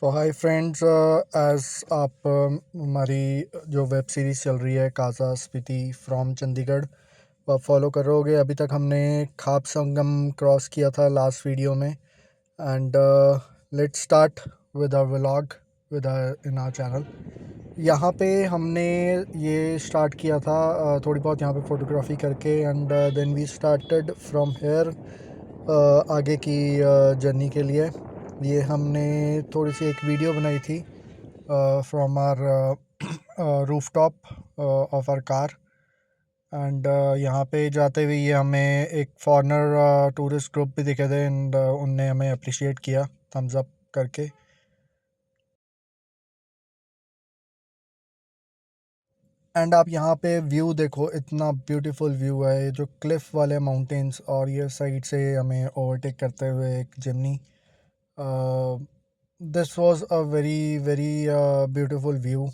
सो hi friends, as आप हमारी जो वेब सीरीज़ चल रही है काजा स्पीति फ्रॉम चंडीगढ़ वो आप फॉलो कर रहे होगे। अभी तक हमने खाप संगम क्रॉस किया था लास्ट वीडियो में। And let's start with our vlog with in our channel. यहाँ पे हमने ये स्टार्ट किया था थोड़ी बहुत यहाँ पे फ़ोटोग्राफी करके। And then we started from here आगे की जर्नी के लिए। ये हमने थोड़ी सी एक वीडियो बनाई थी from our roof top of our car. And यहाँ पे जाते हुए ये हमें एक फॉरेनर टूरिस्ट ग्रुप भी दिखे थे। एंड उनने हमें अप्रिशिएट किया थम्स अप करके। एंड आप यहाँ पे व्यू देखो, इतना ब्यूटीफुल व्यू है। ये जो क्लिफ वाले माउंटेन्स और ये साइड से हमें ओवरटेक करते हुए एक Jimny. This was a very very beautiful view.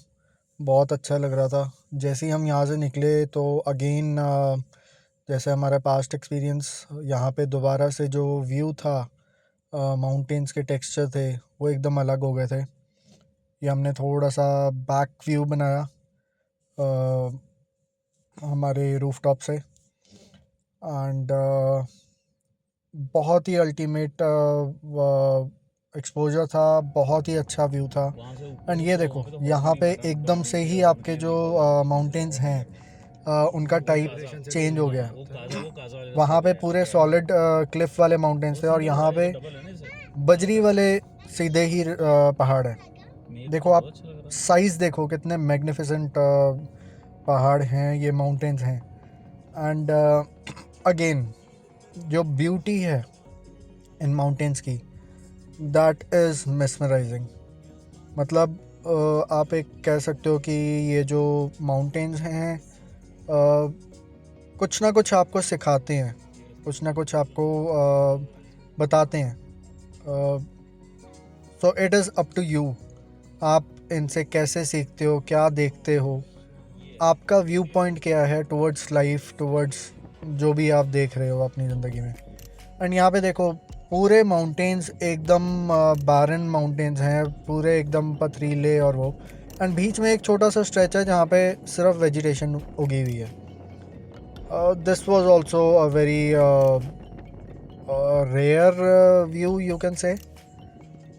बहुत अच्छा लग रहा था। जैसे ही हम यहाँ से निकले तो अगेन जैसे हमारा पास्ट एक्सपीरियंस, यहाँ पे दोबारा से जो व्यू था, माउंटेन्स के टेक्सचर थे वो एकदम अलग हो गए थे। ये हमने थोड़ा सा बैक व्यू बनाया हमारे रूफटॉप से। एंड बहुत ही अल्टीमेट एक्सपोजर था, बहुत ही अच्छा व्यू था। एंड ये देखो यहाँ पे एकदम से ही आपके जो माउंटेन्स हैं उनका टाइप चेंज हो गया। वहाँ पे पूरे सॉलिड क्लिफ वाले माउंटेन्स थे और यहाँ पे बजरी वाले सीधे ही पहाड़ है। देखो आप साइज़ देखो कितने मैग्निफिसेंट पहाड़ हैं, ये माउंटेन्स हैं। एंड अगेन जो ब्यूटी है इन माउंटेन्स की, दैट इज़ मेस्मराइजिंग। मतलब आप एक कह सकते हो कि ये जो माउंटेन्स हैं कुछ ना कुछ आपको सिखाते हैं, कुछ ना कुछ आपको बताते हैं। So it is up to you, आप इनसे कैसे सीखते हो, क्या देखते हो, आपका व्यू पॉइंट क्या है टुवर्ड्स लाइफ, टुवर्ड्स जो भी आप देख रहे हो अपनी ज़िंदगी में। एंड यहाँ पे देखो पूरे माउंटेन्स एकदम बारन माउंटेन्स हैं, पूरे एकदम पथरीले और वो। एंड बीच में एक छोटा सा स्ट्रेच है जहाँ पे सिर्फ वेजिटेशन उगी हुई है। This was also a very rear view you can say.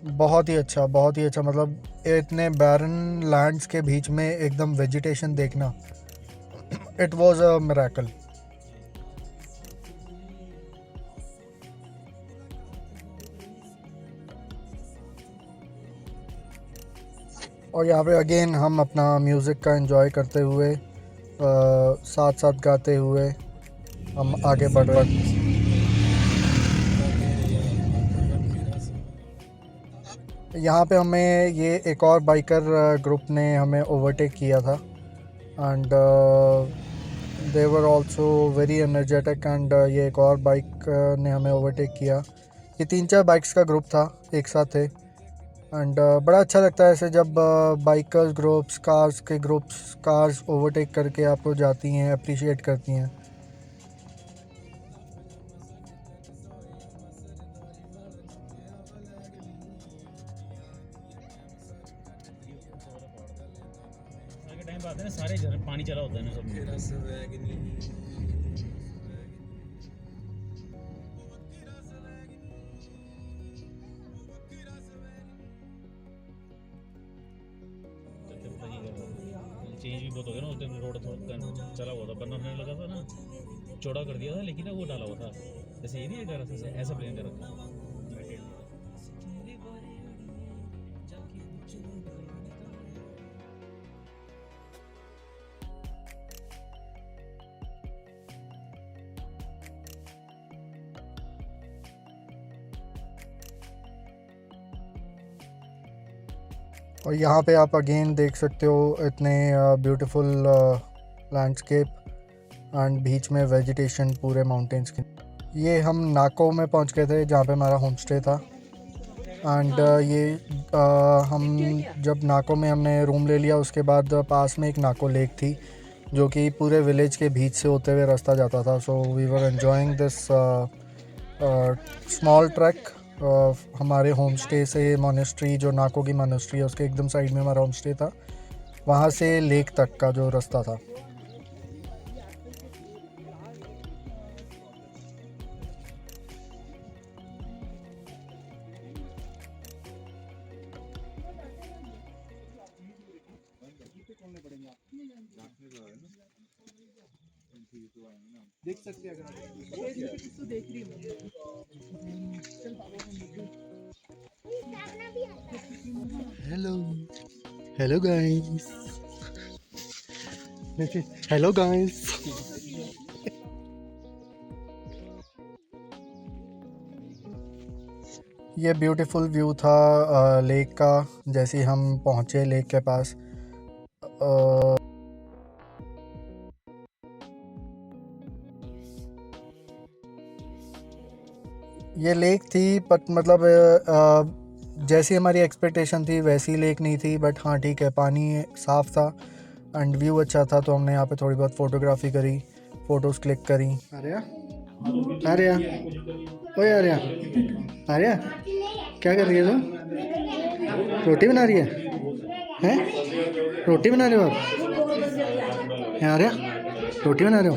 बहुत ही अच्छा, बहुत ही अच्छा। मतलब इतने बैरन लैंड्स के बीच में एकदम वेजिटेशन देखना, इट वाज अ मिरेकल। और यहाँ पे अगेन हम अपना म्यूज़िक का एंजॉय करते हुए साथ साथ गाते हुए हम आगे बढ़ रहे हैं। यहाँ पे हमें ये एक और बाइकर ग्रुप ने हमें ओवरटेक किया था। And they were also very energetic. And ये एक और बाइक ने हमें ओवरटेक किया। ये 3-4 बाइक्स का ग्रुप था, एक साथ थे। एंड बड़ा अच्छा लगता है ऐसे जब बाइकर्स ग्रुप्स, कार्स के ग्रुप्स, कार्स ओवरटेक करके आपको जाती हैं, अप्रिशिएट करती हैं। टाइम पे आते हैं ना सारे घर पानी चला होता है ना सब। चेंज भी बहुत हो गया ना, उस दिन रोड थोड़ा चला हुआ था, बनने लगा था ना, चौड़ा कर दिया था, लेकिन वो डाला हुआ था। जैसे ये नहीं कर ऐसा प्लान कर रखा था। और यहाँ पे आप अगेन देख सकते हो इतने ब्यूटीफुल लैंडस्केप एंड बीच में वेजिटेशन पूरे माउंटेन्स की। ये हम नाको में पहुँच गए थे जहाँ पे हमारा होम स्टे था। एंड ये हम जब नाको में हमने रूम ले लिया उसके बाद पास में एक नाको लेक थी जो कि पूरे विलेज के बीच से होते हुए रास्ता जाता था। So we were enjoying this small track हमारे होम स्टे से मोनेस्ट्री, जो नाको की मोनेस्ट्री है उसके एकदम साइड में हमारा होम स्टे था, वहाँ से लेक तक का जो रास्ता था। देख सकते हैं hello hello guys, hello guys. ये ब्यूटीफुल व्यू था लेक का। जैसे ही हम पहुँचे लेक के पास, ये लेक थी, बट मतलब जैसी हमारी एक्सपेक्टेशन थी वैसी लेक नहीं थी, बट हाँ ठीक है, पानी साफ़ था एंड व्यू अच्छा था, तो हमने यहाँ पे थोड़ी बहुत फ़ोटोग्राफी करी, फ़ोटोज़ क्लिक करी। आर्या, आर्या, ओए आर्या, आर्या, क्या कर रही है तुम? रोटी बना रही हैं? रोटी बना रहे हो आप? हैं आर्या, रोटी बना रहे हो?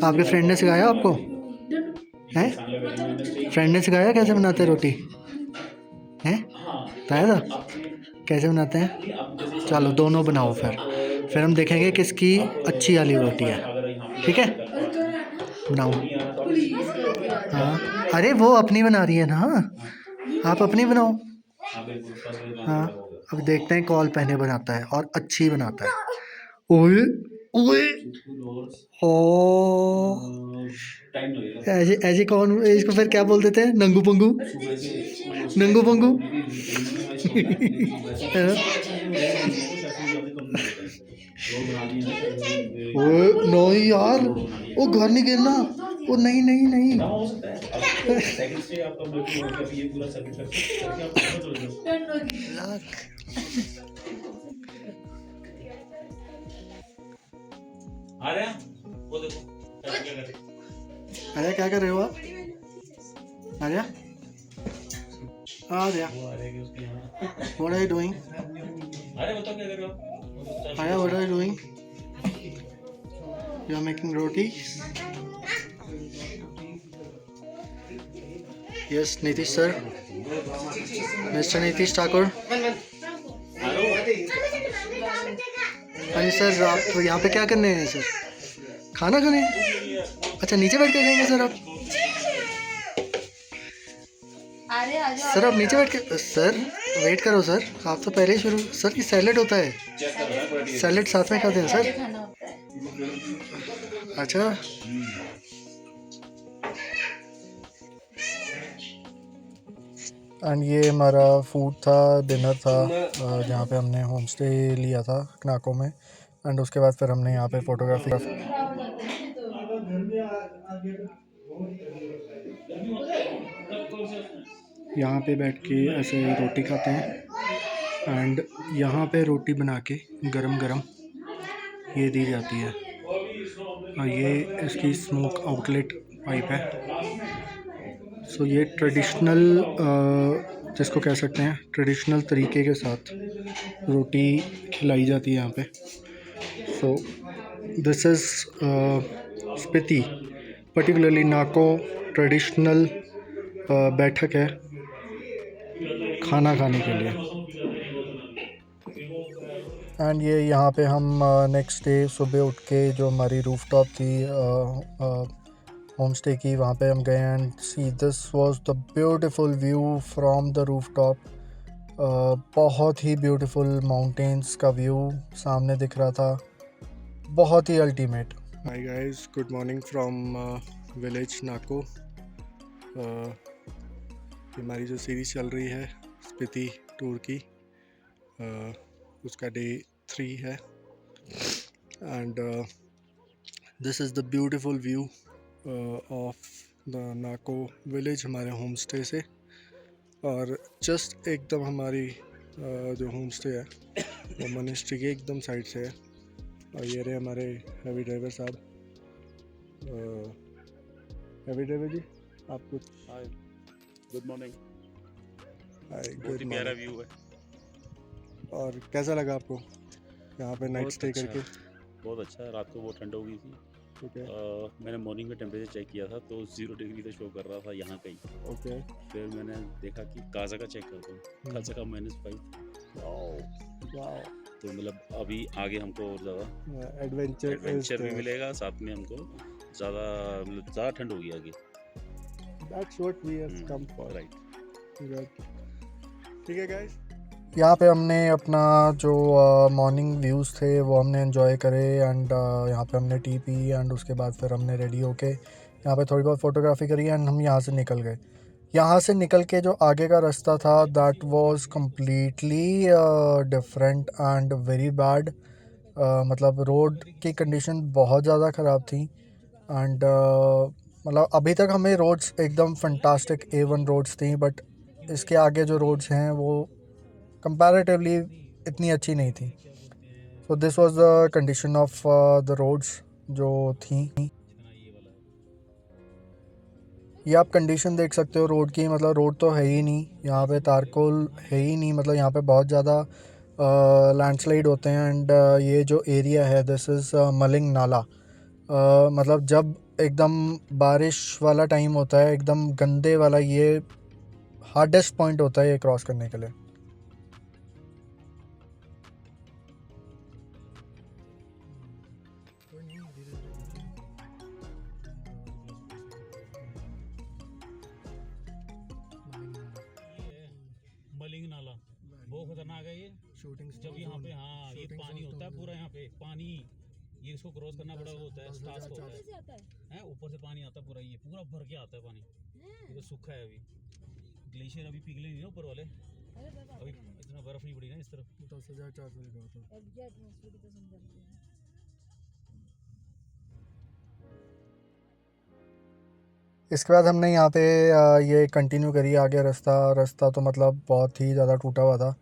आपके फ्रेंड ने सिखाया आपको? हैं? फ्रेंड ने सिखाया कैसे बनाते हैं रोटी? हैं? बताया था कैसे बनाते हैं? चलो दोनों बनाओ, फिर हम देखेंगे किसकी अच्छी वाली रोटी है। ठीक है, बनाओ। हाँ, अरे वो अपनी बना रही है ना, आप अपनी बनाओ। हाँ, अब देखते हैं कौन पहले बनाता है और अच्छी बनाता है। ओए ओए, ओ ऐसे ऐसे कौन, इसको फिर क्या बोल देते हैं? नंगू पंगू, नंगू पंगू। ओ नहीं यार, वो घर नहीं गिरना, वो नहीं नहीं नहीं। अरे क्या कर रहे हो आप? Arya, Arya, what are you doing? Arya, what are you doing? You are making roti? Yes, Nitish sir. Mr. Nitish Thakur. अरे सर, आप यहाँ पे क्या करने हैं सर? खाना खाने? अच्छा, नीचे बैठ के खाएंगे सर आप? सर आप नीचे बैठ के, सर वेट करो सर, आप तो पहले ही शुरू। सर ये सैलेड होता है, सैलेड साथ में खाते हैं सर? अच्छा, एंड ये हमारा फूड था, डिनर था, जहाँ पे हमने होम स्टे लिया था नाको में। एंड उसके बाद फिर हमने यहाँ पे फ़ोटोग्राफी, यहाँ पे बैठ के ऐसे रोटी खाते हैं एंड यहाँ पे रोटी बना के गरम गरम ये दी जाती है, और ये इसकी स्मोक आउटलेट पाइप है। सो ये ट्रेडिशनल, जिसको कह सकते हैं ट्रेडिशनल तरीके के साथ रोटी खिलाई जाती है यहाँ पे। सो this is Spiti, particularly Nako traditional बैठक है खाना खाने के लिए। एंड ये यहाँ पे हम नेक्स्ट डे सुबह उठ के, जो हमारी रूफटॉप थी होम स्टे की, वहाँ पे हम गए and see this was the beautiful view from the rooftop. बहुत ही ब्यूटीफुल माउंटेन्स का व्यू सामने दिख रहा था, बहुत ही ultimate. Hi guys, good morning from village Nako. हमारी जो सीरीज़ चल रही है स्पीति टूर की, उसका डे 3 है and this is the beautiful view of the Nako village, हमारे होम स्टे से। और जस्ट एकदम हमारी जो होम स्टे है वो मोनेस्ट्री के एकदम साइड से है। और ये रहे हमारे हैवी ड्राइवर साहब। हैवी ड्राइवर जी, आप कुछ गुड मॉर्निंग। हाय, बहुत गुड ही प्यारा मॉर्निंग। व्यू है। और कैसा लगा आपको यहाँ पे नाइट बहुत स्टे अच्छा करके? बहुत अच्छा। रात को बहुत ठंड हो गई थी। ठीक है। मैंने मॉर्निंग में टेम्परेचर चेक किया था तो 0 डिग्री तो शो कर रहा था यहाँ का ही। ओके। फिर मैंने देखा कि काजा का चेक करता हूँ, काजा का -5। वाओ। तो मतलब अभी आगे हमको और ज़्यादा एडवेंचर इज एडवेंचर भी देयर। मिलेगा, साथ में हमको ज़्यादा मतलब ज़्यादा ठंड होगी आगे। That's what we have come for. Right. ठीक है गाइस, यहाँ पे हमने अपना जो मॉर्निंग व्यूज़ थे वो हमने एंजॉय करे एंड यहाँ पे हमने टी पी एंड उसके बाद फिर हमने रेडी होके यहाँ पे थोड़ी बहुत फ़ोटोग्राफी करी एंड हम यहाँ से निकल गए। यहाँ से निकल के जो आगे का रास्ता था that was completely different and very bad. मतलब रोड की कंडीशन बहुत ज़्यादा ख़राब थी एंड मतलब अभी तक हमें रोड्स एकदम फंटास्टिक A1 रोड्स थी, बट इसके आगे जो रोड्स हैं वो कंपैरेटिवली इतनी अच्छी नहीं थी। So this was the condition of the roads जो थी। जितना ये वाला है। ये आप कंडीशन देख सकते हो रोड की, मतलब रोड तो है ही नहीं, यहाँ पे तारकोल है ही नहीं, मतलब यहाँ पे बहुत ज़्यादा लैंडस्लाइड होते हैं एंड ये जो एरिया है दिस इज़ मलिंग नाला। मतलब जब एकदम बारिश वाला टाइम होता है, एकदम गंदे वाला, ये हार्डेस्ट पॉइंट होता है ये क्रॉस करने के लिए। मलिंग नाला बहुत खतरनाक है ये। जब यहाँ पे हाँ ये पानी होता है पूरा, यहाँ पे पानी, ये इसको क्रॉस करना बड़ा वो होता है, टास्क होता है। ऊपर से पानी आता है पूरा, ये पूरा भर के आता है पानी। ये तो सूखा है अभी, ग्लेशियर अभी पिघले नहीं ना ऊपर वाले, अभी इतना बर्फ नहीं पड़ी ना इस तरफ। 10,400 लिखा होता है। इसके बाद हमने यहाँ पे ये कंटिन्यू करी आगे रास्ता तो मतलब बहुत ही ज़्यादा टूटा हुआ था,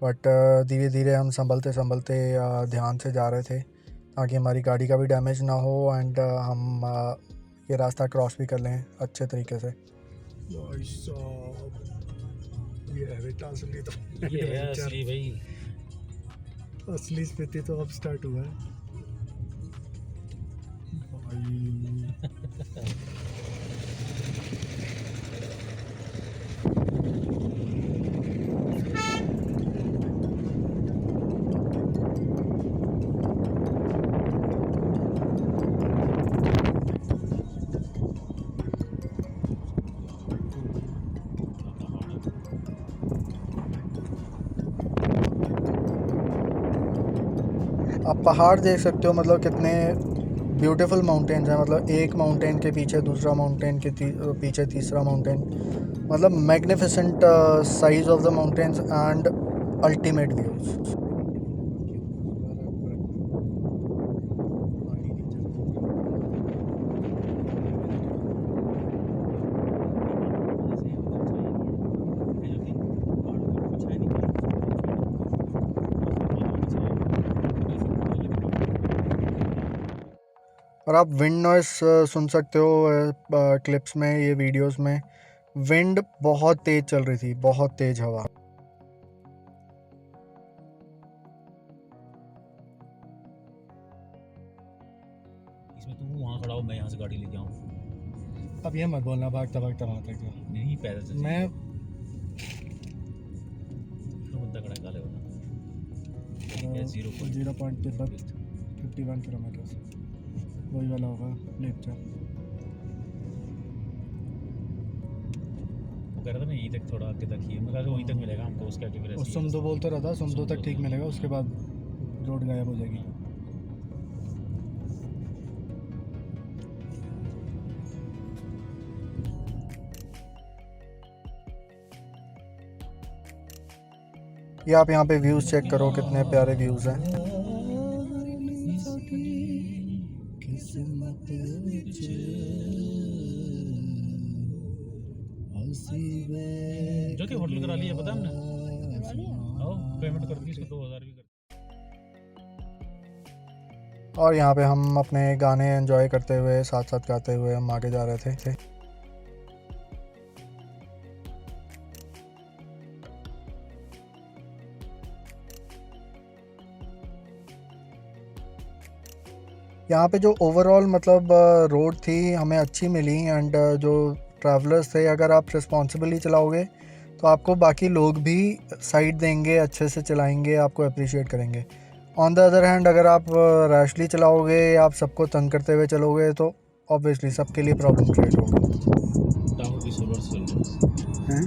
बट धीरे धीरे हम संभलते संभलते ध्यान से जा रहे थे ताकि हमारी गाड़ी का भी डैमेज ना हो एंड हम ये रास्ता क्रॉस भी कर लें अच्छे तरीके से। ये है असली भाई। असली स्थिति तो अब स्टार्ट हुआ है भाई। आप पहाड़ देख सकते हो, मतलब कितने ब्यूटीफुल माउंटेन्स हैं, मतलब एक माउंटेन के पीछे दूसरा माउंटेन के पीछे तीसरा माउंटेन, मतलब magnificent size of the mountains and ultimate views. और आप विंड नॉइस सुन सकते हो क्लिप्स में, ये वीडियोस में विंड बहुत तेज़ चल रही थी, बहुत तेज़ हवा। इसमें तू वहाँ खड़ा हो, मैं यहाँ से गाड़ी लेके आऊँ। अब ये मत बोलना भागता भागता वहाँ तक जो नहीं पैदल से मैं तो बंदा खड़ा है काले वाला। 0.51 किलोमीटर वही वाला होगा लेक्चर। वो कह रहा था ना यहीं तक, थोड़ा आगे तक ही है। मैं कहा वहीं तक मिलेगा हमको, उसके आगे फिर ऐसे ही सुमदो बोलता रहा था, सुमदो तक ठीक मिलेगा, उसके बाद रोड गायब हो जाएगी। ये आप यहाँ पे व्यूज़ चेक करो, कितने प्यारे व्यूज़ हैं। जो कि होटल करा लिया पता है हमने। आओ पेमेंट कर दी इसको, 2000 भी कर। और यहाँ पे हम अपने गाने एंजॉय करते हुए साथ साथ गाते हुए हम आगे जा रहे थे। यहाँ पे जो ओवरऑल मतलब रोड थी हमें अच्छी मिली एंड जो ट्रैवलर्स थे, अगर आप रिस्पॉन्सिबली चलाओगे तो आपको बाकी लोग भी साइड देंगे, अच्छे से चलाएंगे, आपको अप्रिशिएट करेंगे। ऑन द अदर हैंड अगर आप रैशली चलाओगे, आप सबको तंग करते हुए चलोगे तो ऑब्वियसली सबके लिए प्रॉब्लम क्रिएट होगा। टावर भी सोलर से चल रहा है, हैं?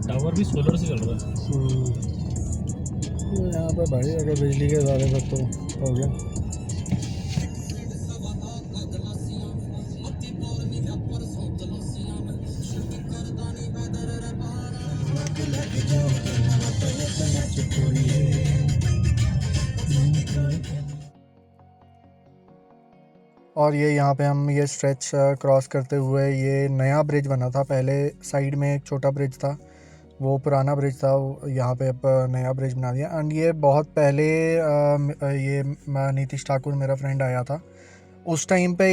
टावर भी सोलर से चल रहा है। तो यहाँ पे भाई अगर बिजली के ज़्यादा तक तो हो गया। और ये यहाँ पे हम ये स्ट्रेच क्रॉस करते हुए, ये नया ब्रिज बना था, पहले साइड में एक छोटा ब्रिज था, वो पुराना ब्रिज था, यहाँ पे अब नया ब्रिज बना दिया। एंड ये बहुत पहले ये नीतीश ठाकुर मेरा फ्रेंड आया था, उस टाइम पे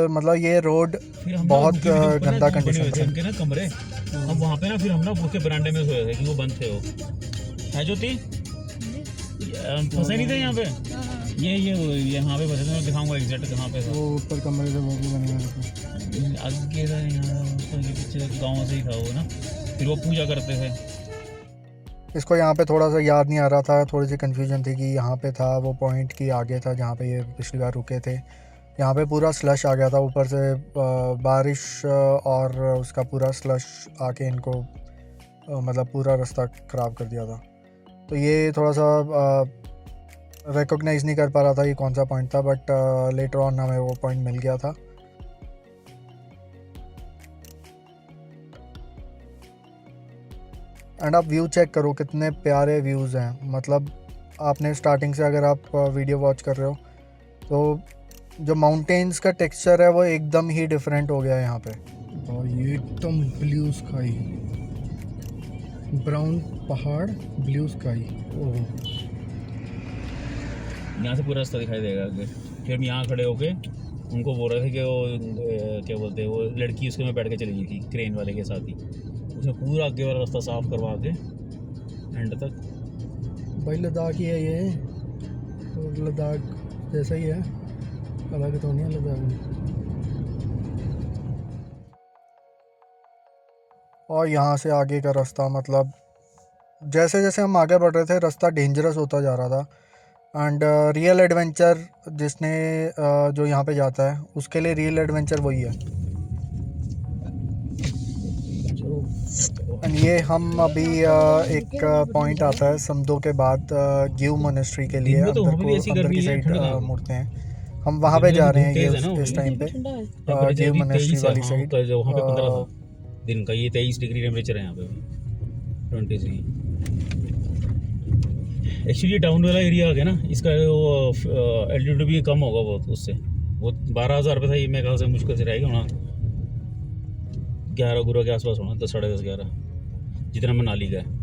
मतलब ये रोड फिर हम बहुत ना ऊपर ना गंदा बने कंडीशन हुए थे था। उनके ना कमरे, अब वहाँ पे ना फिर हम ना उसके बरामदे में सोए थे कि वो बंद थे। वो है ज्योति फंसे नहीं थे यहाँ पे, ये यहाँ पे फंसे थे। मैं दिखाऊंगा एग्जैक्ट कहाँ पे था। वो ऊपर कमरे थे वो भी बने हुए थे। आगे था यहाँ ऊपर के पीछे गाँव से ही था वो ना, फिर वो पूजा करते थे। इसको यहाँ पे थोड़ा सा याद नहीं आ रहा था, थोड़ी सी कन्फ्यूजन थी कि यहाँ पे था वो पॉइंट की आगे था जहाँ पे ये पिछली बार रुके थे। यहाँ पे पूरा स्लश आ गया था ऊपर से, बारिश और उसका पूरा स्लश आके इनको मतलब पूरा रास्ता ख़राब कर दिया था। तो ये थोड़ा सा रिकॉग्नाइज़ नहीं कर पा रहा था ये कौन सा पॉइंट था, बट लेटर ऑन हमें वो पॉइंट मिल गया था। एंड आप व्यू चेक करो, कितने प्यारे व्यूज़ हैं। मतलब आपने स्टार्टिंग से अगर आप वीडियो वॉच कर रहे हो तो जो माउंटेन्स का टेक्सचर है वो एकदम ही डिफरेंट हो गया है यहाँ पे। और ये एकदम ब्लू स्काई, ब्राउन पहाड़, ब्लू स्काई। ओह, यहाँ से पूरा रास्ता दिखाई देगा आगे। फिर हम यहाँ खड़े होके उनको बोल रहे थे कि वो क्या बोलते हैं, वो लड़की उसके में बैठ के चली गई थी क्रेन वाले के साथ ही, उसने पूरा आगे वाला रास्ता साफ करवा के एंड तक। भाई लद्दाख ही है ये, तो लद्दाख जैसा ही है, अलग तो नहीं है लद्दाख। और यहाँ से आगे का रास्ता मतलब जैसे जैसे हम आगे बढ़ रहे थे रास्ता डेंजरस होता जा रहा था। एंड रियल एडवेंचर जिसने जो यहाँ पे जाता है उसके लिए रियल एडवेंचर वही है। एंड ये हम अभी एक पॉइंट आता है समदो के बाद गिव मोनेस्ट्री के लिए, दिन में तो अंदर वहाँ पे भी ऐसी अंदर गर्मी की है, साइड ठंड कहाँ पे? मुड़ते हैं। हम वहाँ पे दिन में जा तो रहे हैं धूप ये तेज है ना इस टाइम पे यहाँ पे। गिव अभी मोनेस्ट्री 23 है, वाली हाँ, साइड। वहाँ पे 15 था दिन का, ये 23 डिग्री टेम्परेचर है यहाँ पे 23। एक्चुअली डाउन वाला एरिया आ गया ना, इसका वो एल्टीट्यूड भी कम होगा बहुत उससे। वो 12,000 पे था, ये मेरे ख्याल से मुश्किल से रहेगा होना 11 के आसपास होना, 10 साढ़े 10 11 जितना मनाली का है।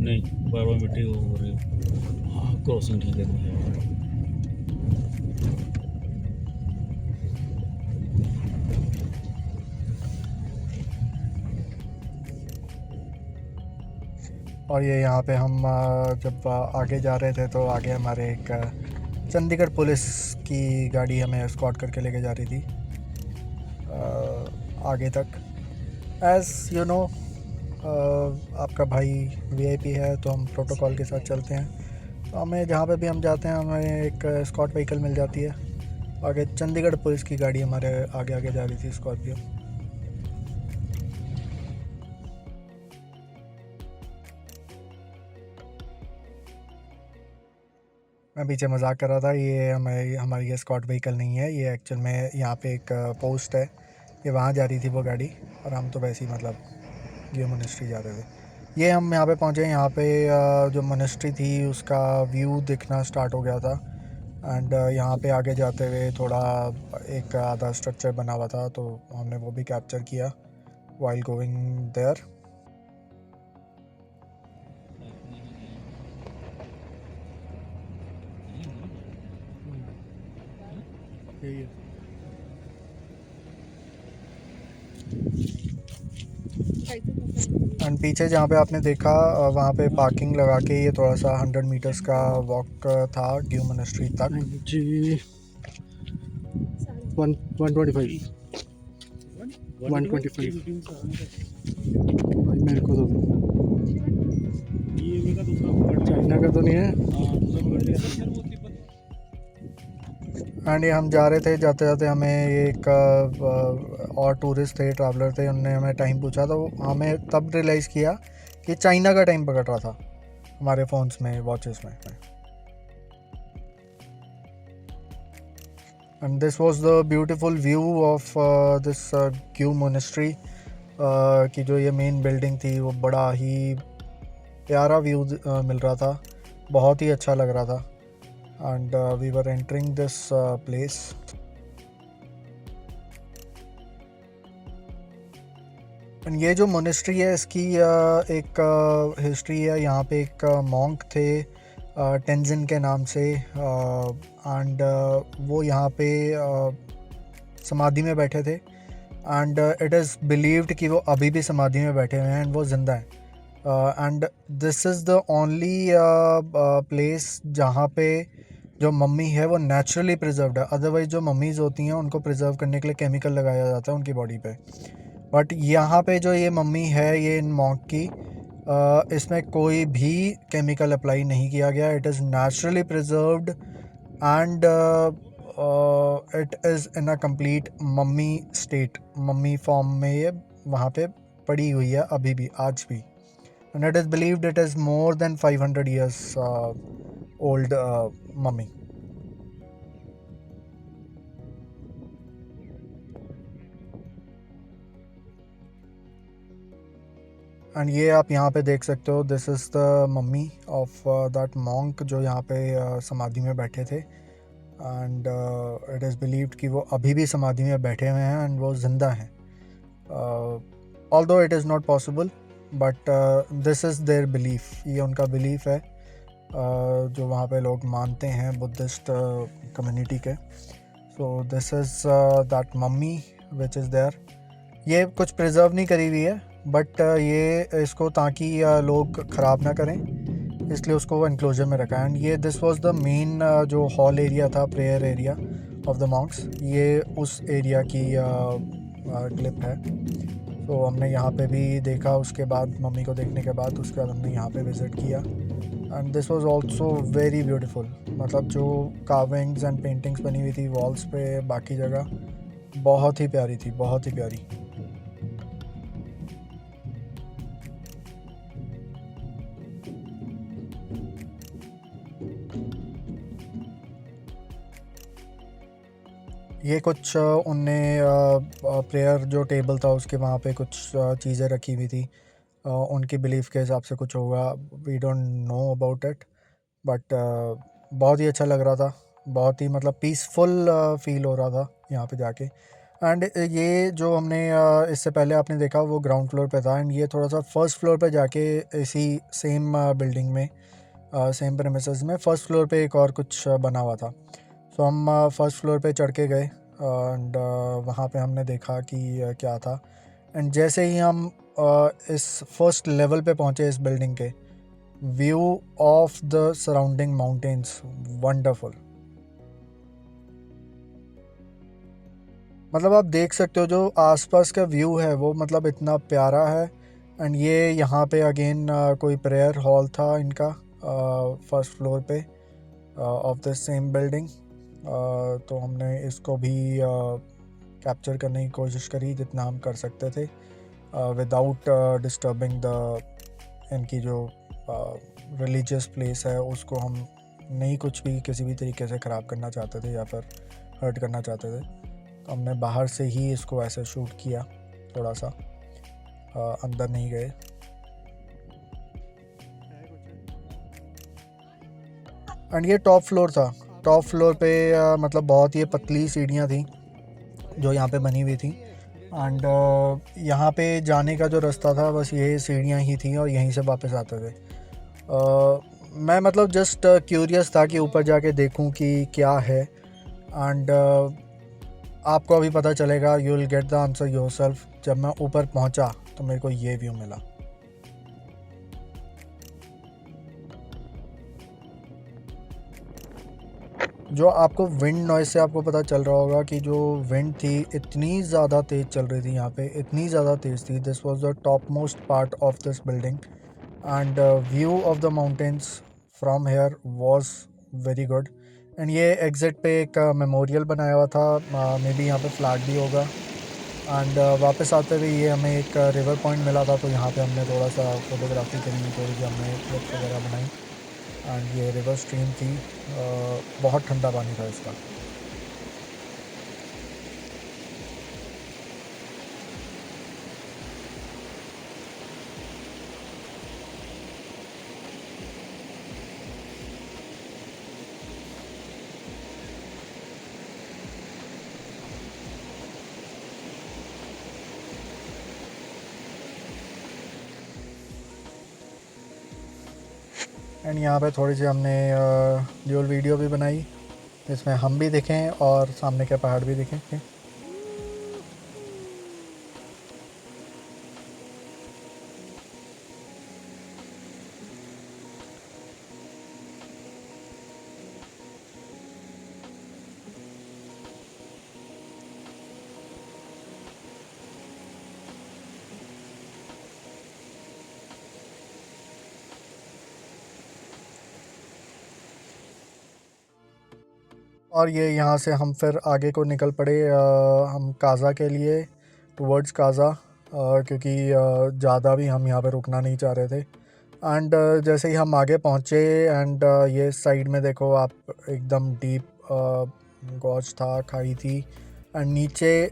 नहीं, बार बार मिट्टी हो रही है। हाँ, क्रॉसिंग ठीक है। और ये यहाँ पे हम जब आगे जा रहे थे तो आगे हमारे एक चंडीगढ़ पुलिस की गाड़ी हमें एस्कॉर्ट करके लेके जा रही थी आगे तक। एज़ यू नो आपका भाई वीआईपी है तो हम प्रोटोकॉल के साथ चलते हैं। तो हमें जहाँ पे भी हम जाते हैं हमें एक एस्कॉर्ट व्हीकल मिल जाती है। आगे चंडीगढ़ पुलिस की गाड़ी हमारे आगे आगे जा रही थी, स्कॉर्पियो। मैं पीछे मजाक कर रहा था, ये हमारी ये स्कॉट व्हीकल नहीं है, ये एक्चुअल में यहाँ पे एक पोस्ट है, ये वहाँ जा रही थी वो गाड़ी, और हम तो वैसे ही मतलब ये मोनेस्ट्री जा रहे थे। ये हम यहाँ पे पहुँचे, यहाँ पे जो मोनेस्ट्री थी उसका व्यू दिखना स्टार्ट हो गया था। एंड यहाँ पे आगे जाते हुए थोड़ा एक आधा स्ट्रक्चर बना हुआ था तो हमने वो भी कैप्चर किया वाइल गोइंग देयर। यही है। एंड पीछे जहाँ पे आपने देखा वहाँ पे पार्किंग लगा के ये थोड़ा सा 100 मीटर्स का वॉक था ग्यू मोनेस्ट्री तक जी 125 125 भाई मेरे को तो ये का दूसरा चाइना का तो नहीं है। एंड ये हम जा रहे थे, जाते जाते हमें एक और टूरिस्ट थे, ट्रैवलर थे, उनने हमें टाइम पूछा तो हमें तब रियलाइज़ किया कि चाइना का टाइम पकड़ रहा था हमारे फ़ोन्स में, वॉचेस में। And this was the beautiful view of this Gue monastery की जो ये मेन बिल्डिंग थी, वो बड़ा ही प्यारा व्यू मिल रहा था, बहुत ही अच्छा लग रहा था। And we were entering this place. And ये जो मोनेस्ट्री है इसकी एक हिस्ट्री है। यहाँ पे एक मॉन्क थे टेंजिन के नाम से, एंड वो यहाँ पे समाधि में बैठे थे। एंड इट इज़ बिलीव्ड कि वो अभी भी समाधि में बैठे हुए हैं एंड वो ज़िंदा हैं। And this is the only place जहाँ पे जो मम्मी है वो नेचुरली प्रिजर्व्ड है। अदरवाइज़ जो मम्मीज़ होती हैं उनको प्रिजर्व करने के लिए केमिकल लगाया जाता है उनकी बॉडी पे, बट यहाँ पे जो ये मम्मी है, ये इन मॉन्क की, इसमें कोई भी केमिकल अप्लाई नहीं किया गया। It is naturally preserved and it is in a complete mummy state, mummy form में ये वहाँ पे पड़ी हुई है अभी भी, आज भी। And it is believed it is more than 500 years old mummy. And ये आप यहाँ पे देख सकते हो, this is the mummy of that monk जो यहाँ पे समाधि में बैठे थे। एंड इट इज़ बिलीव्ड कि वो अभी भी समाधि में बैठे हुए हैं एंड वो ज़िंदा हैं। Although it is not possible, but this is their belief, ये उनका बिलीफ है जो वहाँ पे लोग मानते हैं बुद्धिस्ट कम्युनिटी के। So this is that mummy which is there. ये कुछ प्रिजर्व नहीं करी हुई है, बट ये इसको ताकि लोग ख़राब ना करें इसलिए उसको एनक्लोजर में रखा है। एंड ये दिस वाज द मेन जो हॉल एरिया था, prayer area of the Monks, ये उस एरिया की क्लिप है। तो हमने यहाँ पे भी देखा, उसके बाद मम्मी को देखने के बाद उसके बाद हमने यहाँ पे विज़िट किया। And this was also very beautiful, मतलब जो कार्विंग्स एंड पेंटिंग्स बनी हुई थी वॉल्स पे, बाकी जगह बहुत ही प्यारी थी, बहुत ही प्यारी। ये कुछ उनने प्रेयर जो टेबल था उसके वहाँ पे कुछ चीज़ें रखी हुई थी, उनकी बिलीफ के हिसाब से कुछ होगा, we don't know about it, but बहुत ही अच्छा लग रहा था, बहुत ही मतलब पीसफुल फील हो रहा था यहाँ पे जाके। एंड ये जो हमने इससे पहले आपने देखा वो ग्राउंड फ्लोर पे था, एंड ये थोड़ा सा फर्स्ट फ्लोर पे जाके इसी सेम बिल्डिंग में, सेम प्रेमिसेस में फर्स्ट फ्लोर पे एक और कुछ बना हुआ था। सो हम फर्स्ट फ्लोर पे चढ़ के गए एंड वहाँ पे हमने देखा कि क्या था। एंड जैसे ही हम इस फर्स्ट लेवल पे पहुँचे इस बिल्डिंग के, view of the surrounding mountains wonderful. मतलब आप देख सकते हो जो आसपास का व्यू है वो मतलब इतना प्यारा है। एंड ये यहाँ पे अगेन कोई प्रेयर हॉल था इनका फर्स्ट फ्लोर पे ऑफ द सेम बिल्डिंग। तो हमने इसको भी कैप्चर करने की कोशिश करी जितना हम कर सकते थे, विदाउट डिस्टर्बिंग द इनकी जो रिलीजियस प्लेस है उसको हम नहीं कुछ भी किसी भी तरीके से ख़राब करना चाहते थे या फिर हर्ट करना चाहते थे। तो हमने बाहर से ही इसको ऐसे शूट किया, थोड़ा सा अंदर नहीं गए। एंड ये टॉप फ्लोर था, टॉप फ्लोर पे मतलब बहुत ही पतली सीढ़ियाँ थी जो यहाँ पे बनी हुई थी। एंड यहाँ पे जाने का जो रास्ता था बस ये सीढ़ियाँ ही थी और यहीं से वापस आते थे। मैं मतलब जस्ट क्यूरियस था कि ऊपर जाके देखूँ कि क्या है। एंड आपको अभी पता चलेगा, you will get the answer yourself. जब मैं ऊपर पहुँचा तो मेरे को ये व्यू मिला। जो आपको विंड नॉइज़ से आपको पता चल रहा होगा कि जो विंड थी इतनी ज़्यादा तेज़ चल रही थी यहाँ पे, इतनी ज़्यादा तेज़ थी. This was the top most part of this building and view of the mountains from here was very good. And ये एग्ज़िट पे एक मेमोरियल बनाया हुआ था, मे बी यहाँ पे फ्लैग भी होगा. एंड वापस आते हुए ये हमें एक रिवर पॉइंट मिला था, तो यहाँ पे हमने थोड़ा सा फोटोग्राफी करी, थोड़ी सी हमने क्लिप्स वगैरह बनाई. एंड ये रिवर स्ट्रीम थी, बहुत ठंडा पानी था इसका. एंड यहाँ पे थोड़ी सी हमने ड्यूल वीडियो भी बनाई, जिसमें हम भी दिखें और सामने के पहाड़ भी दिखें. और ये यहाँ से हम फिर आगे को निकल पड़े, हम काज़ा के लिए, टुवर्ड्स काज़ा, क्योंकि ज़्यादा भी हम यहाँ पे रुकना नहीं चाह रहे थे. एंड जैसे ही हम आगे पहुँचे एंड ये साइड में देखो आप, एकदम डीप गॉज था, खाई थी. एंड नीचे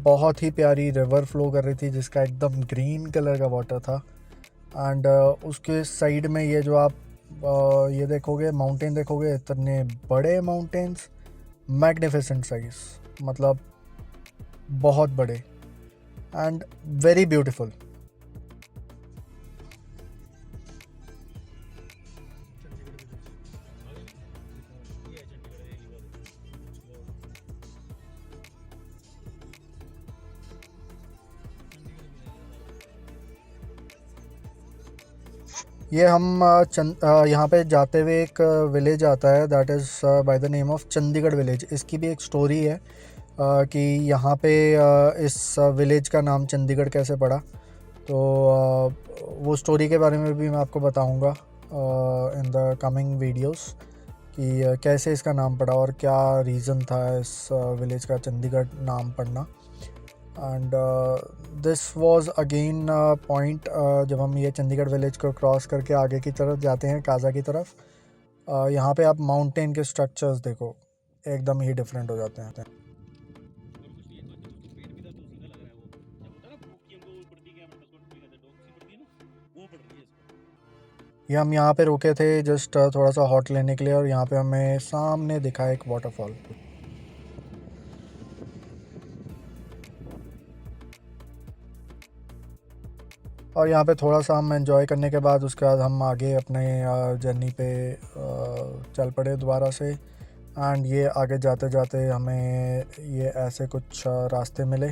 बहुत ही प्यारी रिवर फ्लो कर रही थी, जिसका एकदम ग्रीन कलर का वाटर था. एंड उसके साइड में ये जो आप ये देखोगे, माउंटेन देखोगे, इतने बड़े माउंटेन्स, मैग्निफिसेंट साइज, मतलब बहुत बड़े एंड वेरी ब्यूटीफुल. ये हम यहाँ पे जाते हुए एक विलेज आता है, that is by the name of Chandigarh village. इसकी भी एक स्टोरी है कि यहाँ पे इस विलेज का नाम चंडीगढ़ कैसे पड़ा. तो वो स्टोरी के बारे में भी मैं आपको बताऊँगा इन द कमिंग वीडियोस, कि कैसे इसका नाम पड़ा और क्या रीज़न था इस विलेज का चंडीगढ़ नाम पड़ना. And this was again point, जब हम ये चंडीगढ़ विलेज को क्रॉस करके आगे की तरफ जाते हैं, काज़ा की तरफ. यहाँ पे आप माउंटेन के स्ट्रक्चर्स देखो, एकदम ही डिफरेंट हो जाते हैं. ये हम यहाँ पे रुके थे जस्ट थोड़ा सा हॉट लेने के लिए, और यहाँ पे हमें सामने दिखा एक वाटरफॉल. और यहाँ पे थोड़ा सा हम एंजॉय करने के बाद उसके बाद हम आगे अपने जर्नी पे चल पड़े दोबारा से. एंड ये आगे जाते जाते हमें ये ऐसे कुछ रास्ते मिले.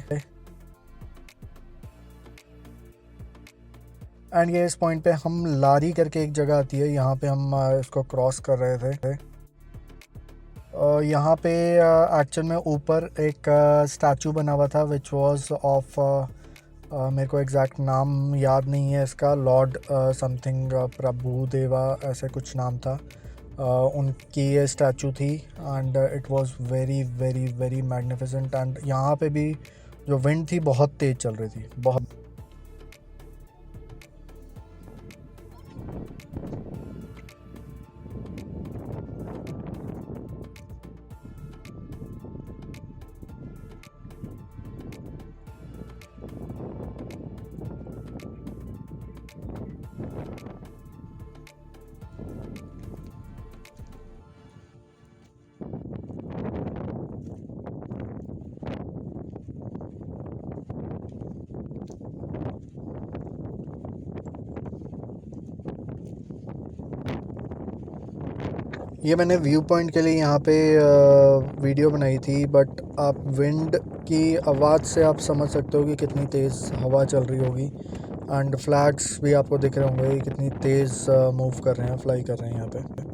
एंड ये इस पॉइंट पे हम लारी करके एक जगह आती है, यहाँ पे हम इसको क्रॉस कर रहे थे. यहाँ पे एक्चुअल में ऊपर एक स्टैचू बना हुआ था, विच वाज ऑफ, मेरे को एग्जैक्ट नाम याद नहीं है इसका, लॉर्ड समथिंग प्रभु देवा ऐसे कुछ नाम था. उनकी ये स्टैचू थी and it was very very very magnificent. And यहाँ पे भी जो विंड थी बहुत तेज़ चल रही थी, बहुत. ये मैंने व्यू पॉइंट के लिए यहाँ पे वीडियो बनाई थी, बट आप विंड की आवाज़ से आप समझ सकते हो कि कितनी तेज़ हवा चल रही होगी. एंड फ्लैग्स भी आपको दिख रहे होंगे कितनी तेज़ मूव कर रहे हैं, फ्लाई कर रहे हैं यहाँ पे.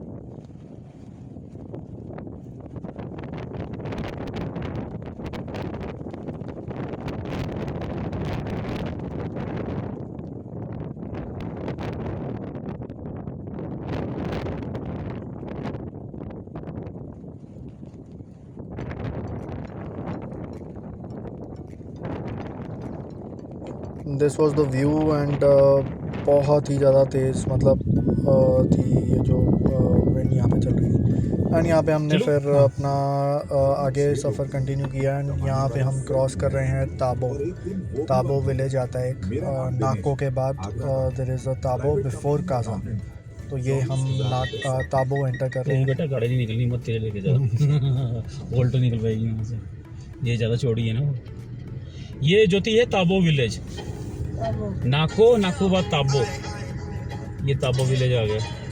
This was the view and बहुत ही ज़्यादा तेज़ मतलब थी ये जो विंड यहाँ पे चल रही थी। एंड यहाँ पे हमने चलो, फिर हाँ। अपना आगे सफ़र कंटिन्यू किया एंड यहाँ पे हम क्रॉस कर रहे हैं ताबो विलेज आता है एक नाको के बाद there is a Tabo before Kaza. तो ये हम ताबो एंटर कर रहे नहीं हैं। बेटा, गाड़ी नहीं निकलनी, मत तेज लेके जा। वोल्ट निकल पाएगी यहाँ से, ये ज़्यादा चौड़ी है ना वो। ये जो थी है ताबो विलेज, नाको बाद ताबो, ये ताबो विलेज आ गया।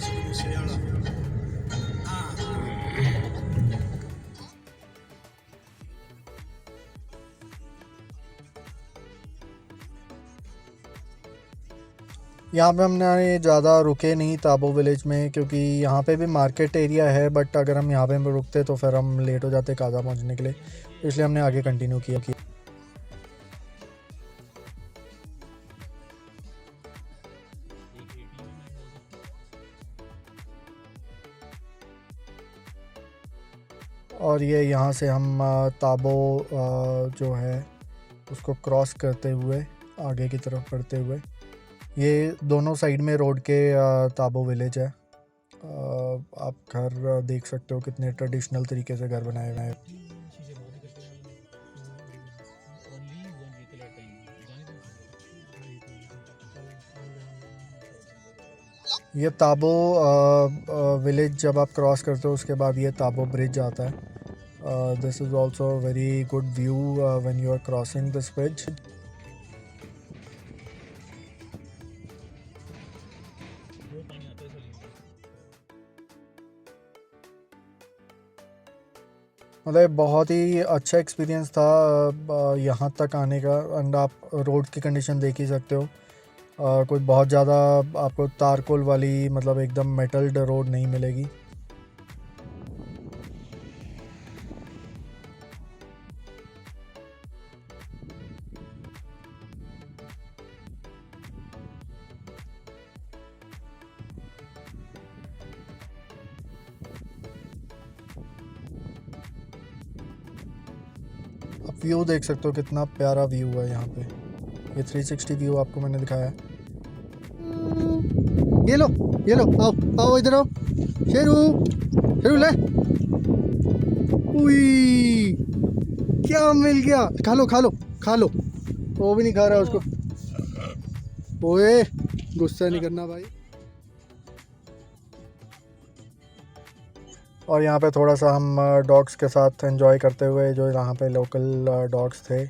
यहाँ पे हमने ज़्यादा रुके नहीं ताबो विलेज में क्योंकि यहाँ पे भी मार्केट एरिया है, बट अगर हम यहाँ पे रुकते तो फिर हम लेट हो जाते काजा पहुँचने के लिए, इसलिए हमने आगे कंटिन्यू किया। और ये यहाँ से हम ताबो जो है उसको क्रॉस करते हुए आगे की तरफ बढ़ते हुए, ये दोनों साइड में रोड के ताबो विलेज है। आप घर देख सकते हो कितने ट्रेडिशनल तरीके से घर बनाए हुए हैं। ये ताबो विलेज जब आप क्रॉस करते हो उसके बाद ये ताबो ब्रिज आता है। This is also very good view when you are crossing this bridge. मतलब बहुत ही अच्छा एक्सपीरियंस था यहाँ तक आने का। एंड आप रोड की कंडीशन देख ही सकते हो, कोई बहुत ज़्यादा आपको तारकोल वाली मतलब एकदम मेटल्ड रोड नहीं मिलेगी। आप व्यू देख सकते हो कितना प्यारा व्यू है यहाँ पे। ये 360 व्यू आपको मैंने दिखाया है। ये लो आओ आओ इधर आओ शेरू शेरू ले। उई क्या मिल गया, खा लो। वो भी नहीं खा रहा उसको। ओए गुस्सा नहीं करना भाई। और यहाँ पे थोड़ा सा हम डॉग्स के साथ एंजॉय करते हुए, जो यहाँ पे लोकल डॉग्स थे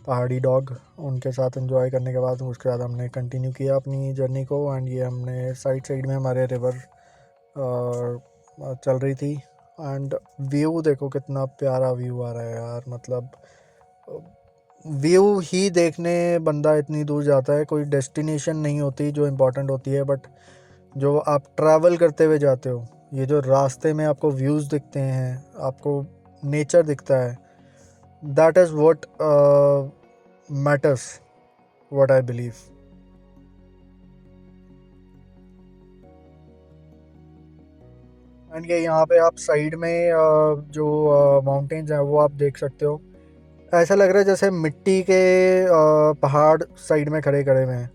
पहाड़ी डॉग, उनके साथ एंजॉय करने के बाद उसके बाद हमने कंटिन्यू किया अपनी जर्नी को। एंड ये हमने साइड में हमारे रिवर चल रही थी। एंड व्यू देखो कितना प्यारा व्यू आ रहा है यार, मतलब व्यू ही देखने बंदा इतनी दूर जाता है। कोई डेस्टिनेशन नहीं होती जो इम्पोर्टेंट होती है, बट जो आप ट्रैवल करते हुए जाते हो, ये जो रास्ते में आपको व्यूज़ दिखते हैं, आपको नेचर दिखता है, that is what matters, what I believe. And ये यहाँ पे आप साइड में जो माउंटेन्स हैं वो आप देख सकते हो। ऐसा लग रहा है जैसे मिट्टी के पहाड़ साइड में खड़े हुए हैं,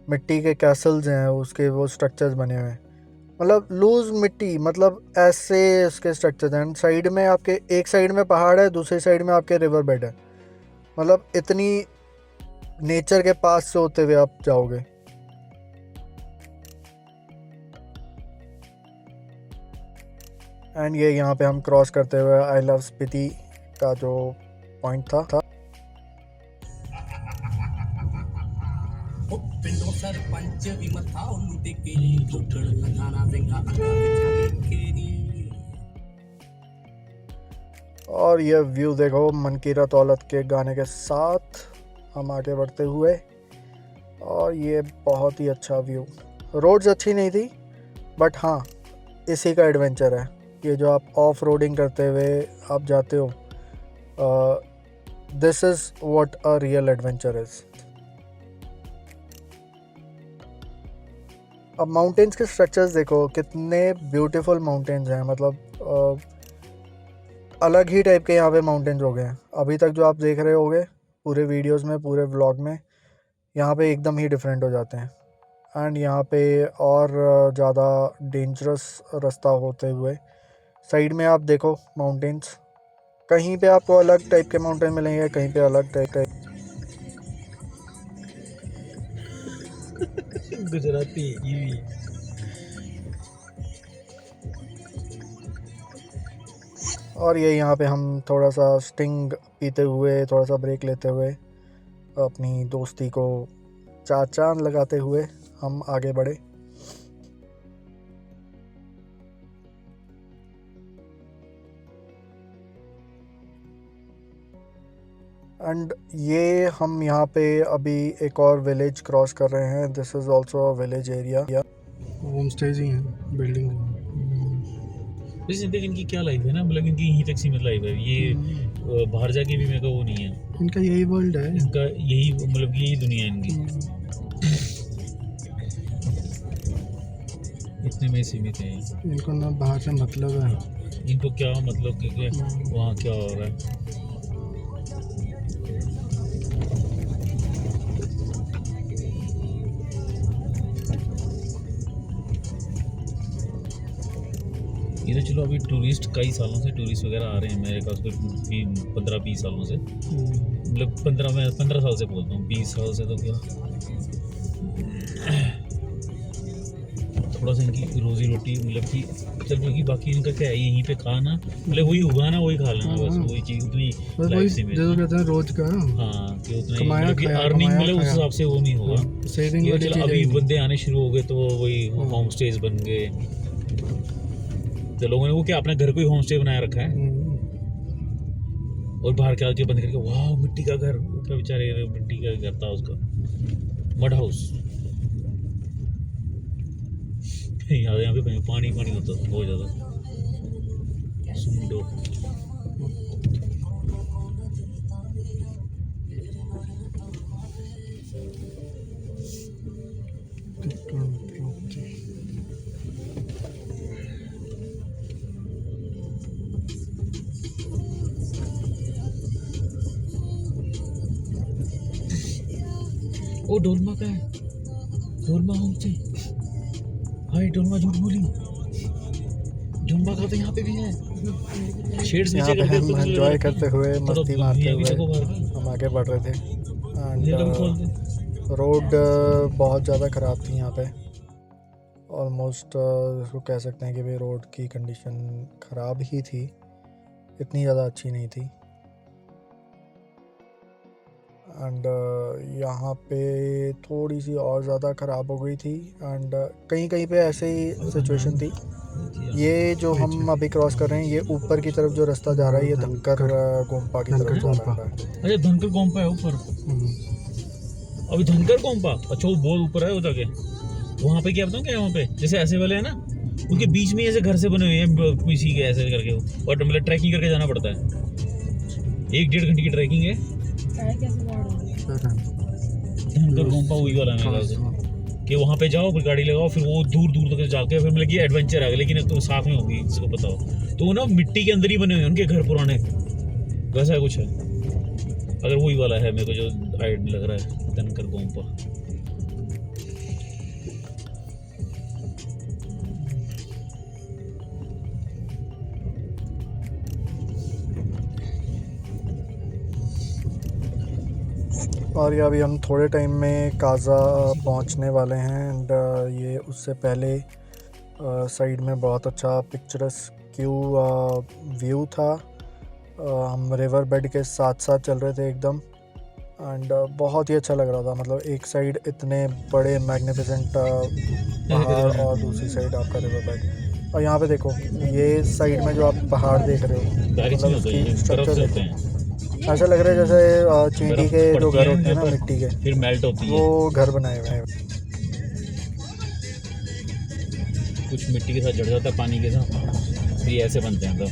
मिट्टी के कैसल्स हैं उसके, वो स्ट्रक्चर्स बने हुए हैं, मतलब लूज मिट्टी, मतलब ऐसे इसके स्ट्रक्चर्स हैं। साइड में आपके एक साइड में पहाड़ है, दूसरी साइड में आपके रिवर बेड है, मतलब इतनी नेचर के पास से होते हुए आप जाओगे। एंड ये यहाँ पे हम क्रॉस करते हुए आई लव स्पीति का जो पॉइंट था। और ये व्यू देखो मनकीरत औलत के गाने के साथ हम आगे बढ़ते हुए, और ये बहुत ही अच्छा व्यू। रोड्स अच्छी नहीं थी, बट हाँ इसी का एडवेंचर है ये, जो आप ऑफ रोडिंग करते हुए आप जाते हो, this is what a real adventure is. अब माउंटेन्स के स्ट्रक्चर्स देखो कितने ब्यूटीफुल माउंटेन्स हैं, मतलब अलग ही टाइप के यहाँ पे माउंटेन्स हो गए हैं। अभी तक जो आप देख रहे होगे पूरे वीडियोस में, पूरे व्लॉग में, यहाँ पे एकदम ही डिफरेंट हो जाते हैं। एंड यहाँ पे और ज़्यादा डेंजरस रास्ता होते हुए साइड में आप देखो माउंटेन्स, कहीं पे आपको अलग टाइप के माउंटेन मिलेंगे, कहीं पे अलग टाइप। गुजराती ये और ये यहाँ पे हम थोड़ा सा स्टिंग पीते हुए, थोड़ा सा ब्रेक लेते हुए, अपनी दोस्ती को चार चांद लगाते हुए हम आगे बढ़े। एंड ये हम यहाँ पे अभी एक और विलेज क्रॉस कर रहे हैं। This is also a village area. Home stays ही हैं, बिल्डिंग। वैसे देख इनकी क्या लाइफ है ना, मतलब इनकी यहीं तक सीमित लाइफ है ये, बाहर जाके भी मेरे को वो नहीं है, इनका यही वर्ल्ड है। इनका यही मतलब यही दुनिया है इनकी, इतने में ही सीमित है। इनको ना बाहर से मतलब है। इनको क्या मतलब कि वहाँ क्या हो रहा है। ये तो चलो अभी टूरिस्ट कई सालों से टूरिस्ट वगैरह आ रहे हैं मेरे पास, कोई 15-20 सालों से, मतलब 15 साल से बोलता हूँ, 20 साल से तो क्या, थोड़ा सा इनकी रोजी रोटी मतलब कि चल रही, बाकी इनका क्या है, यहीं पे खाना मतलब वही उगाना वही खा लेना, बस वही चीज़ उतनी लाइफ से जो कहते हैं रोज का। हाँ कि उतना कमाया मतलब कि खाया, अर्निंग कमाया मतलब उस खाया। हिसाब से वो नहीं होगा। सेविंग ये वाली चलो चीज़ अभी है। बंदे आने शुरू हो गए तो वही होम स्टेज बन गए, तो लोगों ने वो क्या अपने घर को ही होम स्टे बनाया रखा है, और बाहर के आके बंद करके वाह मिट्टी का घर, वो क्या बेचारे मिट्टी का घर था उसका, मड हाउस। यहाँ पे पानी पानी होता था बहुत ज़्यादा, सुंदो। ओ डोलमा का है, डोलमा होम स्टे। हाय डोलमा झूठ बोली, डोलमा का तो यहाँ पे भी है, शेड्स यहाँ नीचे पे कर हम दे एंजॉय करते हुए, मस्ती मारते हुए देखो बाहर की, हम आगे बढ़ रहे थे। ये तो खोल एंड दे। रोड बहुत ज़्यादा ख़राब थी यहाँ पे, ऑलमोस्ट इसको कह सकते हैं कि भाई रोड की कंडीशन ख़राब ही थी, इतनी ज़्यादा अच्छी नहीं थी। एंड यहाँ पे थोड़ी सी और ज़्यादा ख़राब हो गई थी। एंड कहीं कहीं पे ऐसे ही सिचुएशन थी। ये जो हम अभी क्रॉस कर रहे हैं, ये ऊपर की तरफ जो रास्ता जा रहा है, ये धनकर गोम्पा की तरफ जा रहा है। अच्छा धनकर गोम्पा है ऊपर, अभी धनकर गोम्पा, अच्छा वो बहुत ऊपर है वो जाके, वहाँ पे क्या बताऊँ क्या, वहाँ पे जैसे ऐसे वाले है ना, उनके बीच में ऐसे घर से बने हुए हैं किसी के ऐसे करके, बट मतलब ट्रैकिंग करके जाना पड़ता है, 1-1.5 घंटे की ट्रैकिंग है। धनकर गोम्पा वही वाला है कि वहाँ पे जाओ, फिर गाड़ी लगाओ, फिर वो दूर दूर तक जाके फिर मतलब कि एडवेंचर है, लेकिन तो साथ में होगी जिसको पता हो, तो वो ना मिट्टी के अंदर ही बने हुए हैं उनके घर पुराने, वैसा कुछ है। अगर वही वाला है मेरे को जो हाइड लग रहा है, धनकर गोम्पा। और ये अभी हम थोड़े टाइम में काज़ा पहुंचने वाले हैं। एंड ये उससे पहले साइड में बहुत अच्छा पिक्चरस्क व्यू था। हम रिवर बेड के साथ साथ चल रहे थे एकदम, एंड बहुत ही अच्छा लग रहा था। मतलब एक साइड इतने बड़े मैग्निफिसेंट पहाड़ और दूसरी साइड आपका रिवर बेड। और यहाँ पे देखो, ये साइड में जो आप पहाड़ देख रहे हो, मतलब उसकी स्ट्रक्चर देखो, ऐसा लग रहा है जैसे चींटी के जो घर होते हैं ना मिट्टी के, फिर मेल्ट होती है, वो घर बनाए हुए हैं। कुछ मिट्टी के साथ जड़ जाता है पानी के साथ, फिर ये ऐसे बनते हैं। तो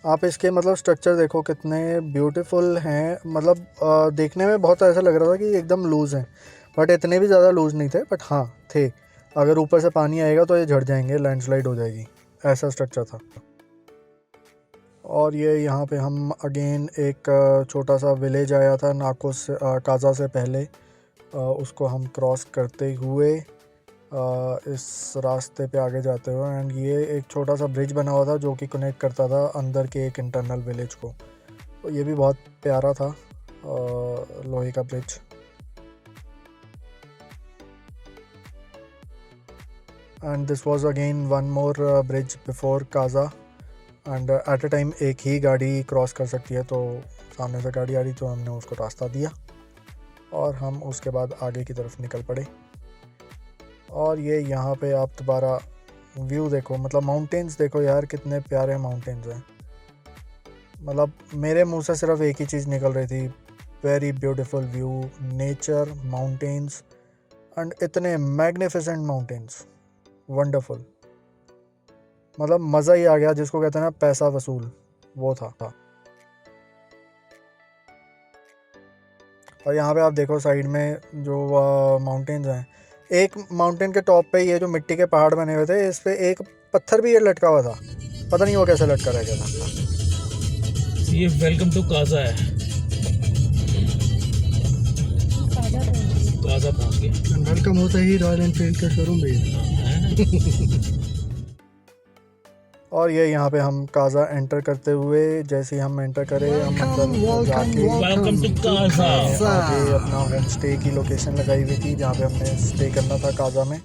आप इसके मतलब स्ट्रक्चर देखो कितने ब्यूटीफुल हैं। मतलब देखने में बहुत ऐसा लग रहा था कि एकदम लूज़ हैं, बट इतने भी ज़्यादा लूज़ नहीं थे, बट हाँ थे। अगर ऊपर से पानी आएगा तो ये झड़ जाएंगे, लैंडस्लाइड हो जाएगी, ऐसा स्ट्रक्चर था। और ये यहाँ पे हम अगेन एक छोटा सा विलेज आया था नाकोस काज़ा से पहले, उसको हम क्रॉस करते हुए इस रास्ते पे आगे जाते हुए, एंड ये एक छोटा सा ब्रिज बना हुआ था जो कि कनेक्ट करता था अंदर के एक इंटरनल विलेज को। तो ये भी बहुत प्यारा था लोहे का bridge. And this was again one more bridge before Kaza, and at a time एक ही गाड़ी क्रॉस कर सकती है, तो सामने से गाड़ी आ रही तो हमने उसको रास्ता दिया और हम उसके बाद आगे की तरफ निकल पड़े। और ये यहाँ पे आप दोबारा व्यू देखो, मतलब माउंटेन्स देखो यार, कितने प्यारे माउंटेन्स हैं। मतलब मेरे मुंह से सिर्फ एक ही चीज़ निकल रही थी, very beautiful view, nature, mountains, and इतने मैग्निफिसेंट माउंटेन्स, वंडरफुल। मतलब मज़ा ही आ गया, जिसको कहते हैं ना पैसा वसूल, वो था। और यहाँ पे आप देखो साइड में जो माउंटेन्स हैं, एक माउंटेन के टॉप पे ये जो मिट्टी के पहाड़ बने हुए थे, इस पे एक पत्थर भी ये लटका हुआ था, पता नहीं वो कैसे लटका रह गया था। ये वेलकम टू काज़ा है, काज़ा पहुंच गए। वेलकम होता ही रॉयल एनफील्ड का शोरूम भी है। और ये यहाँ पे हम काज़ा एंटर करते हुए, जैसे ही हम एंटर करें हम अंदर जाके वेलकम टू काज़ा। आगे अपना होम स्टे की लोकेशन लगाई हुई थी जहाँ पे हमने स्टे करना था काज़ा में।